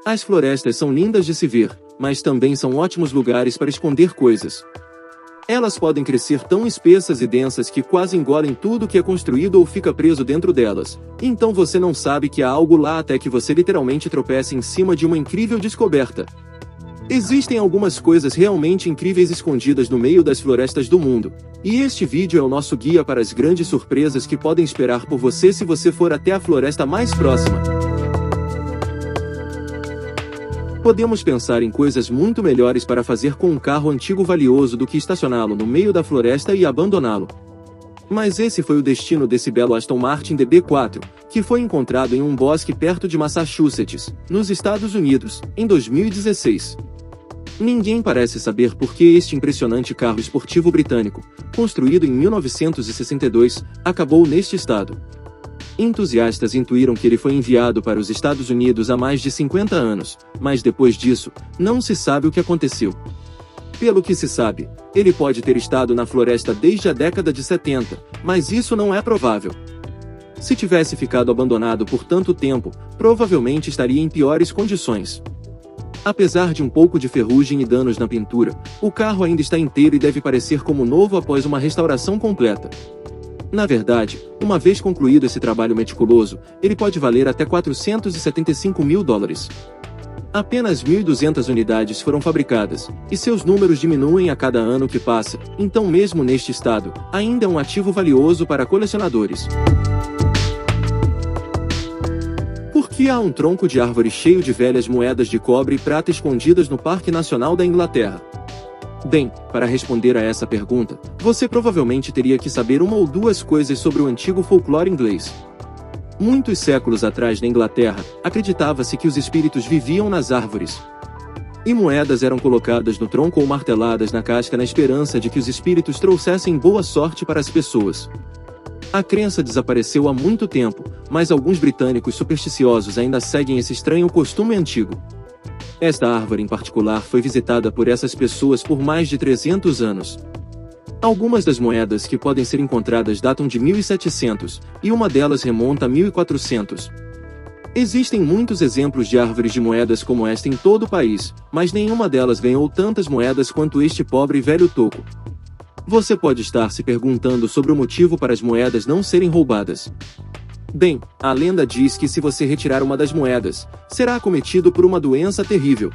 As florestas são lindas de se ver, mas também são ótimos lugares para esconder coisas. Elas podem crescer tão espessas e densas que quase engolem tudo que é construído ou fica preso dentro delas. Então você não sabe que há algo lá até que você literalmente tropece em cima de uma incrível descoberta. Existem algumas coisas realmente incríveis escondidas no meio das florestas do mundo. E este vídeo é o nosso guia para as grandes surpresas que podem esperar por você se você for até a floresta mais próxima. Podemos pensar em coisas muito melhores para fazer com um carro antigo valioso do que estacioná-lo no meio da floresta e abandoná-lo. Mas esse foi o destino desse belo Aston Martin DB4, que foi encontrado em um bosque perto de Massachusetts, nos Estados Unidos, em 2016. Ninguém parece saber por que este impressionante carro esportivo britânico, construído em 1962, acabou neste estado. Entusiastas intuíram que ele foi enviado para os Estados Unidos há mais de 50 anos, mas depois disso, não se sabe o que aconteceu. Pelo que se sabe, ele pode ter estado na floresta desde a década de 70, mas isso não é provável. Se tivesse ficado abandonado por tanto tempo, provavelmente estaria em piores condições. Apesar de um pouco de ferrugem e danos na pintura, o carro ainda está inteiro e deve parecer como novo após uma restauração completa. Na verdade, uma vez concluído esse trabalho meticuloso, ele pode valer até $475 mil. Apenas 1.200 unidades foram fabricadas, e seus números diminuem a cada ano que passa, então mesmo neste estado, ainda é um ativo valioso para colecionadores. Por que há um tronco de árvore cheio de velhas moedas de cobre e prata escondidas no Parque Nacional da Inglaterra? Bem, para responder a essa pergunta, você provavelmente teria que saber uma ou duas coisas sobre o antigo folclore inglês. Muitos séculos atrás na Inglaterra, acreditava-se que os espíritos viviam nas árvores. E moedas eram colocadas no tronco ou marteladas na casca na esperança de que os espíritos trouxessem boa sorte para as pessoas. A crença desapareceu há muito tempo, mas alguns britânicos supersticiosos ainda seguem esse estranho costume antigo. Esta árvore em particular foi visitada por essas pessoas por mais de 300 anos. Algumas das moedas que podem ser encontradas datam de 1700, e uma delas remonta a 1400. Existem muitos exemplos de árvores de moedas como esta em todo o país, mas nenhuma delas ganhou tantas moedas quanto este pobre e velho toco. Você pode estar se perguntando sobre o motivo para as moedas não serem roubadas. Bem, a lenda diz que se você retirar uma das moedas, será acometido por uma doença terrível.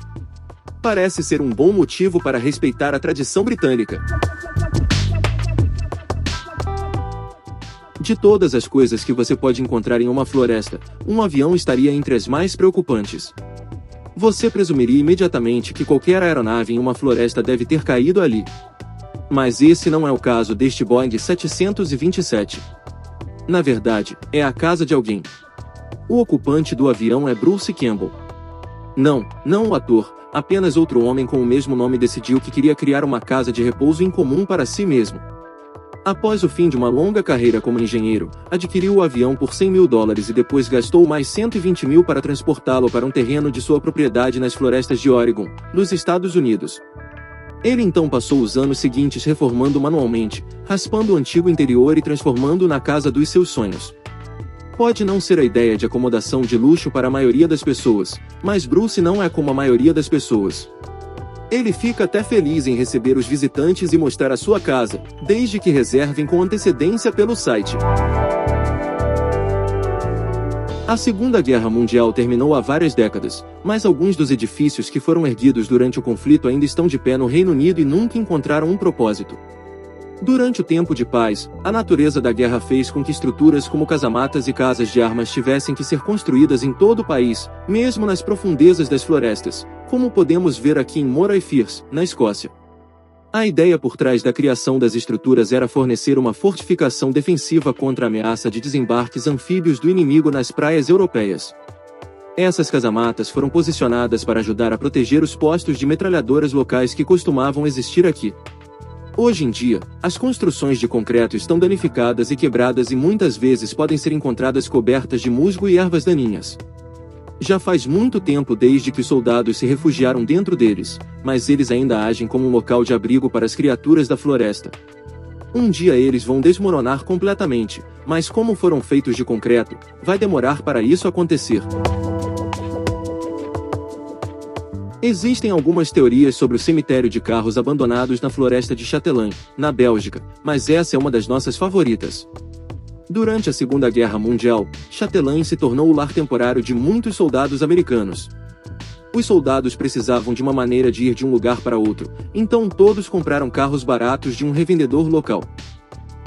Parece ser um bom motivo para respeitar a tradição britânica. De todas as coisas que você pode encontrar em uma floresta, um avião estaria entre as mais preocupantes. Você presumiria imediatamente que qualquer aeronave em uma floresta deve ter caído ali. Mas esse não é o caso deste Boeing 727. Na verdade, é a casa de alguém. O ocupante do avião é Bruce Campbell. Não o ator, apenas outro homem com o mesmo nome decidiu que queria criar uma casa de repouso incomum para si mesmo. Após o fim de uma longa carreira como engenheiro, adquiriu o avião por $100 mil e depois gastou mais 120 mil para transportá-lo para um terreno de sua propriedade nas florestas de Oregon, nos Estados Unidos. Ele então passou os anos seguintes reformando manualmente, raspando o antigo interior e transformando-o na casa dos seus sonhos. Pode não ser a ideia de acomodação de luxo para a maioria das pessoas, mas Bruce não é como a maioria das pessoas. Ele fica até feliz em receber os visitantes e mostrar a sua casa, desde que reservem com antecedência pelo site. A Segunda Guerra Mundial terminou há várias décadas, mas alguns dos edifícios que foram erguidos durante o conflito ainda estão de pé no Reino Unido e nunca encontraram um propósito. Durante o tempo de paz, a natureza da guerra fez com que estruturas como casamatas e casas de armas tivessem que ser construídas em todo o país, mesmo nas profundezas das florestas, como podemos ver aqui em Moray Firth, na Escócia. A ideia por trás da criação das estruturas era fornecer uma fortificação defensiva contra a ameaça de desembarques anfíbios do inimigo nas praias europeias. Essas casamatas foram posicionadas para ajudar a proteger os postos de metralhadoras locais que costumavam existir aqui. Hoje em dia, as construções de concreto estão danificadas e quebradas e muitas vezes podem ser encontradas cobertas de musgo e ervas daninhas. Já faz muito tempo desde que os soldados se refugiaram dentro deles, mas eles ainda agem como um local de abrigo para as criaturas da floresta. Um dia eles vão desmoronar completamente, mas como foram feitos de concreto, vai demorar para isso acontecer. Existem algumas teorias sobre o cemitério de carros abandonados na floresta de Châtelain, na Bélgica, mas essa é uma das nossas favoritas. Durante a Segunda Guerra Mundial, Châtelain se tornou o lar temporário de muitos soldados americanos. Os soldados precisavam de uma maneira de ir de um lugar para outro, então todos compraram carros baratos de um revendedor local.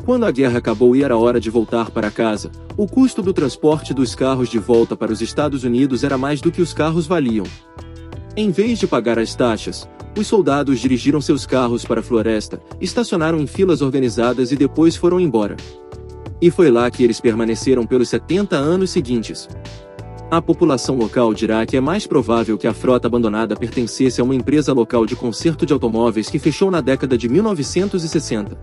Quando a guerra acabou e era hora de voltar para casa, o custo do transporte dos carros de volta para os Estados Unidos era mais do que os carros valiam. Em vez de pagar as taxas, os soldados dirigiram seus carros para a floresta, estacionaram em filas organizadas e depois foram embora. E foi lá que eles permaneceram pelos 70 anos seguintes. A população local dirá que é mais provável que a frota abandonada pertencesse a uma empresa local de conserto de automóveis que fechou na década de 1960.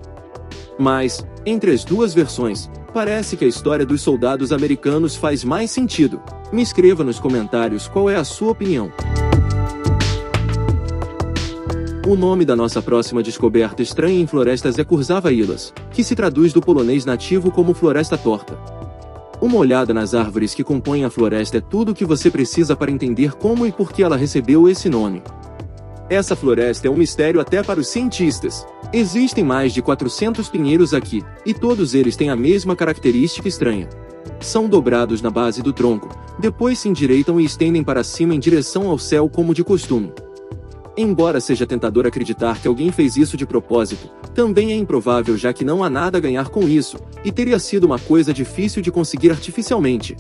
Mas, entre as duas versões, parece que a história dos soldados americanos faz mais sentido. Me escreva nos comentários qual é a sua opinião. O nome da nossa próxima descoberta estranha em florestas é Kurzava Ilas, que se traduz do polonês nativo como floresta torta. Uma olhada nas árvores que compõem a floresta é tudo o que você precisa para entender como e por que ela recebeu esse nome. Essa floresta é um mistério até para os cientistas. Existem mais de 400 pinheiros aqui, e todos eles têm a mesma característica estranha. São dobrados na base do tronco, depois se endireitam e estendem para cima em direção ao céu como de costume. Embora seja tentador acreditar que alguém fez isso de propósito, também é improvável já que não há nada a ganhar com isso, e teria sido uma coisa difícil de conseguir artificialmente.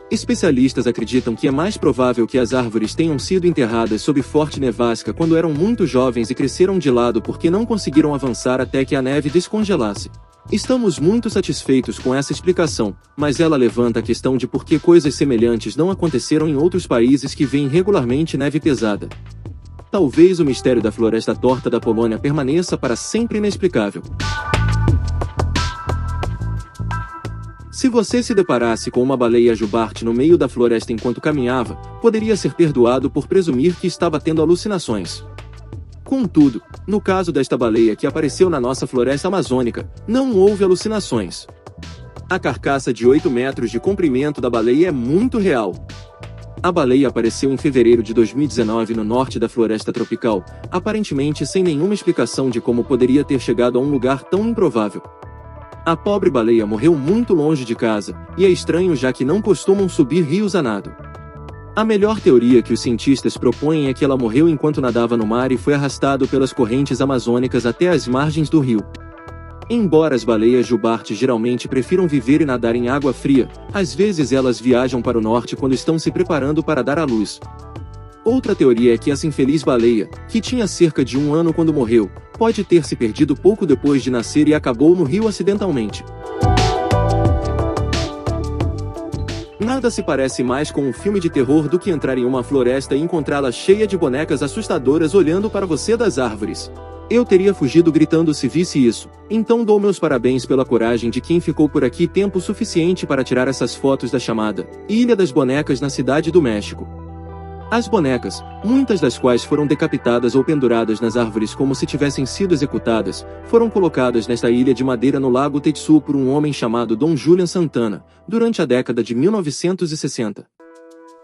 Especialistas acreditam que é mais provável que as árvores tenham sido enterradas sob forte nevasca quando eram muito jovens e cresceram de lado porque não conseguiram avançar até que a neve descongelasse. Estamos muito satisfeitos com essa explicação, mas ela levanta a questão de por que coisas semelhantes não aconteceram em outros países que veem regularmente neve pesada. Talvez o mistério da floresta torta da Polônia permaneça para sempre inexplicável. Se você se deparasse com uma baleia jubarte no meio da floresta enquanto caminhava, poderia ser perdoado por presumir que estava tendo alucinações. Contudo, no caso desta baleia que apareceu na nossa floresta amazônica, não houve alucinações. A carcaça de 8 metros de comprimento da baleia é muito real. A baleia apareceu em fevereiro de 2019 no norte da floresta tropical, aparentemente sem nenhuma explicação de como poderia ter chegado a um lugar tão improvável. A pobre baleia morreu muito longe de casa, e é estranho já que não costumam subir rios a nado. A melhor teoria que os cientistas propõem é que ela morreu enquanto nadava no mar e foi arrastado pelas correntes amazônicas até as margens do rio. Embora as baleias jubartes geralmente prefiram viver e nadar em água fria, às vezes elas viajam para o norte quando estão se preparando para dar à luz. Outra teoria é que essa infeliz baleia, que tinha cerca de 1 ano quando morreu, pode ter se perdido pouco depois de nascer e acabou no rio acidentalmente. Nada se parece mais com um filme de terror do que entrar em uma floresta e encontrá-la cheia de bonecas assustadoras olhando para você das árvores. Eu teria fugido gritando se visse isso, então dou meus parabéns pela coragem de quem ficou por aqui tempo suficiente para tirar essas fotos da chamada Ilha das Bonecas na Cidade do México. As bonecas, muitas das quais foram decapitadas ou penduradas nas árvores como se tivessem sido executadas, foram colocadas nesta ilha de madeira no Lago Tetsu por um homem chamado Dom Julian Santana, durante a década de 1960.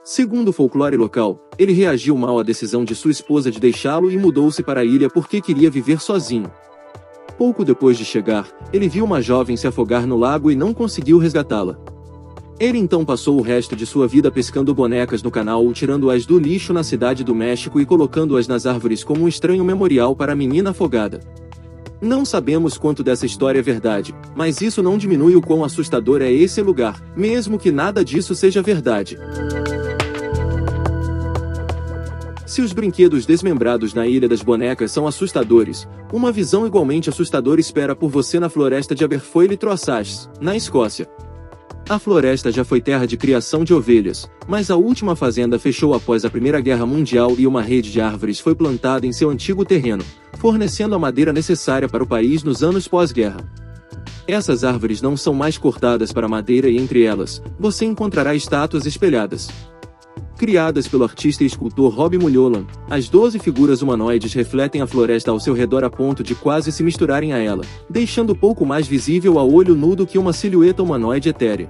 Segundo o folclore local, ele reagiu mal à decisão de sua esposa de deixá-lo e mudou-se para a ilha porque queria viver sozinho. Pouco depois de chegar, ele viu uma jovem se afogar no lago e não conseguiu resgatá-la. Ele então passou o resto de sua vida pescando bonecas no canal ou tirando-as do lixo na Cidade do México e colocando-as nas árvores como um estranho memorial para a menina afogada. Não sabemos quanto dessa história é verdade, mas isso não diminui o quão assustador é esse lugar, mesmo que nada disso seja verdade. Se os brinquedos desmembrados na Ilha das Bonecas são assustadores, uma visão igualmente assustadora espera por você na floresta de Aberfoyle-Trossachs, na Escócia. A floresta já foi terra de criação de ovelhas, mas a última fazenda fechou após a Primeira Guerra Mundial e uma rede de árvores foi plantada em seu antigo terreno, fornecendo a madeira necessária para o país nos anos pós-guerra. Essas árvores não são mais cortadas para madeira e entre elas, você encontrará estátuas espelhadas. Criadas pelo artista e escultor Rob Mulholland, as 12 figuras humanoides refletem a floresta ao seu redor a ponto de quase se misturarem a ela, deixando pouco mais visível a olho nu do que uma silhueta humanoide etérea.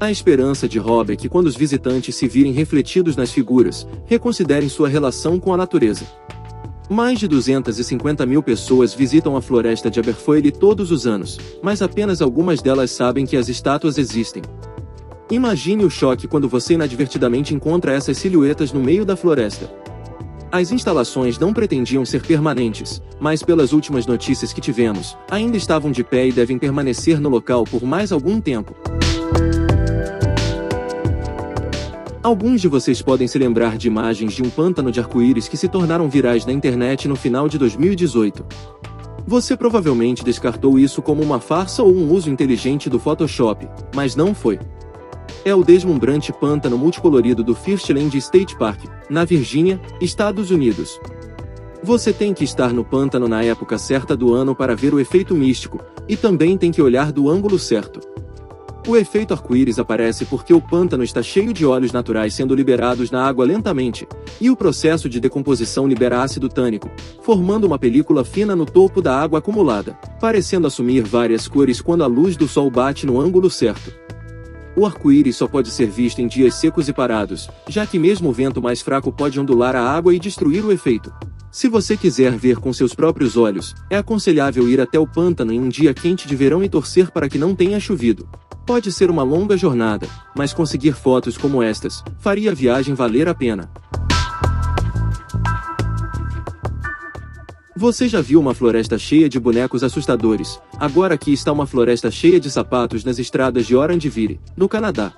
A esperança de Rob é que quando os visitantes se virem refletidos nas figuras, reconsiderem sua relação com a natureza. Mais de 250 mil pessoas visitam a floresta de Aberfoyle todos os anos, mas apenas algumas delas sabem que as estátuas existem. Imagine o choque quando você inadvertidamente encontra essas silhuetas no meio da floresta. As instalações não pretendiam ser permanentes, mas pelas últimas notícias que tivemos, ainda estavam de pé e devem permanecer no local por mais algum tempo. Alguns de vocês podem se lembrar de imagens de um pântano de arco-íris que se tornaram virais na internet no final de 2018. Você provavelmente descartou isso como uma farsa ou um uso inteligente do Photoshop, mas não foi. É o deslumbrante pântano multicolorido do Firstland State Park, na Virgínia, Estados Unidos. Você tem que estar no pântano na época certa do ano para ver o efeito místico, e também tem que olhar do ângulo certo. O efeito arco-íris aparece porque o pântano está cheio de óleos naturais sendo liberados na água lentamente, e o processo de decomposição libera ácido tânico, formando uma película fina no topo da água acumulada, parecendo assumir várias cores quando a luz do sol bate no ângulo certo. O arco-íris só pode ser visto em dias secos e parados, já que mesmo o vento mais fraco pode ondular a água e destruir o efeito. Se você quiser ver com seus próprios olhos, é aconselhável ir até o pântano em um dia quente de verão e torcer para que não tenha chovido. Pode ser uma longa jornada, mas conseguir fotos como estas faria a viagem valer a pena. Você já viu uma floresta cheia de bonecos assustadores? Agora aqui está uma floresta cheia de sapatos nas estradas de Orangeville, no Canadá.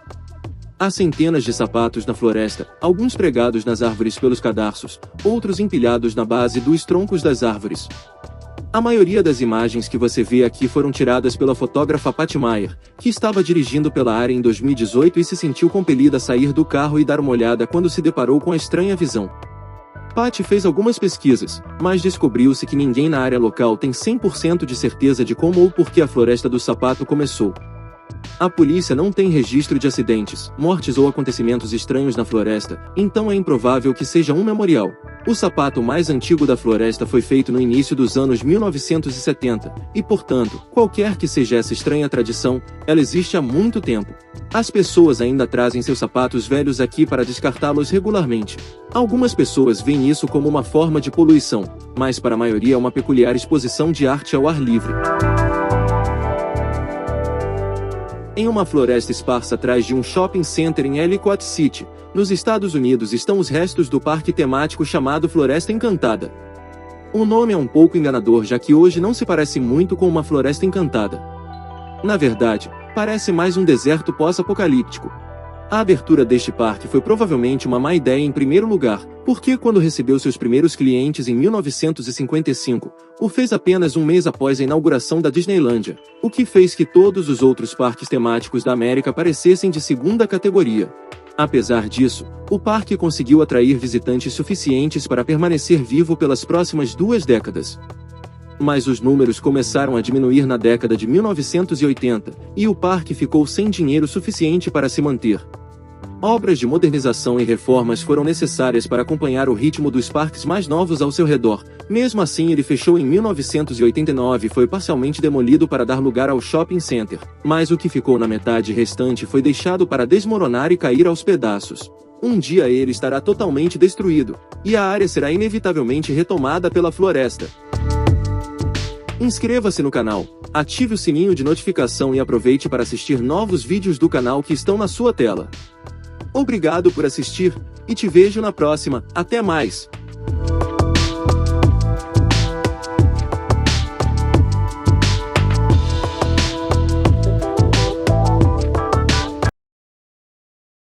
Há centenas de sapatos na floresta, alguns pregados nas árvores pelos cadarços, outros empilhados na base dos troncos das árvores. A maioria das imagens que você vê aqui foram tiradas pela fotógrafa Patty Meyer, que estava dirigindo pela área em 2018 e se sentiu compelida a sair do carro e dar uma olhada quando se deparou com a estranha visão. Patty fez algumas pesquisas, mas descobriu-se que ninguém na área local tem 100% de certeza de como ou por que a floresta do sapato começou. A polícia não tem registro de acidentes, mortes ou acontecimentos estranhos na floresta, então é improvável que seja um memorial. O sapato mais antigo da floresta foi feito no início dos anos 1970, e portanto, qualquer que seja essa estranha tradição, ela existe há muito tempo. As pessoas ainda trazem seus sapatos velhos aqui para descartá-los regularmente. Algumas pessoas veem isso como uma forma de poluição, mas para a maioria é uma peculiar exposição de arte ao ar livre. Em uma floresta esparsa atrás de um shopping center em Ellicott City, nos Estados Unidos estão os restos do parque temático chamado Floresta Encantada. O nome é um pouco enganador já que hoje não se parece muito com uma floresta encantada. Na verdade, parece mais um deserto pós-apocalíptico. A abertura deste parque foi provavelmente uma má ideia em primeiro lugar, porque quando recebeu seus primeiros clientes em 1955, o fez apenas um mês após a inauguração da Disneylândia, o que fez que todos os outros parques temáticos da América parecessem de segunda categoria. Apesar disso, o parque conseguiu atrair visitantes suficientes para permanecer vivo pelas próximas 2 décadas. Mas os números começaram a diminuir na década de 1980, e o parque ficou sem dinheiro suficiente para se manter. Obras de modernização e reformas foram necessárias para acompanhar o ritmo dos parques mais novos ao seu redor. Mesmo assim, ele fechou em 1989 e foi parcialmente demolido para dar lugar ao shopping center, mas o que ficou na metade restante foi deixado para desmoronar e cair aos pedaços. Um dia ele estará totalmente destruído, e a área será inevitavelmente retomada pela floresta. Inscreva-se no canal, ative o sininho de notificação e aproveite para assistir novos vídeos do canal que estão na sua tela. Obrigado por assistir, e te vejo na próxima. Até mais!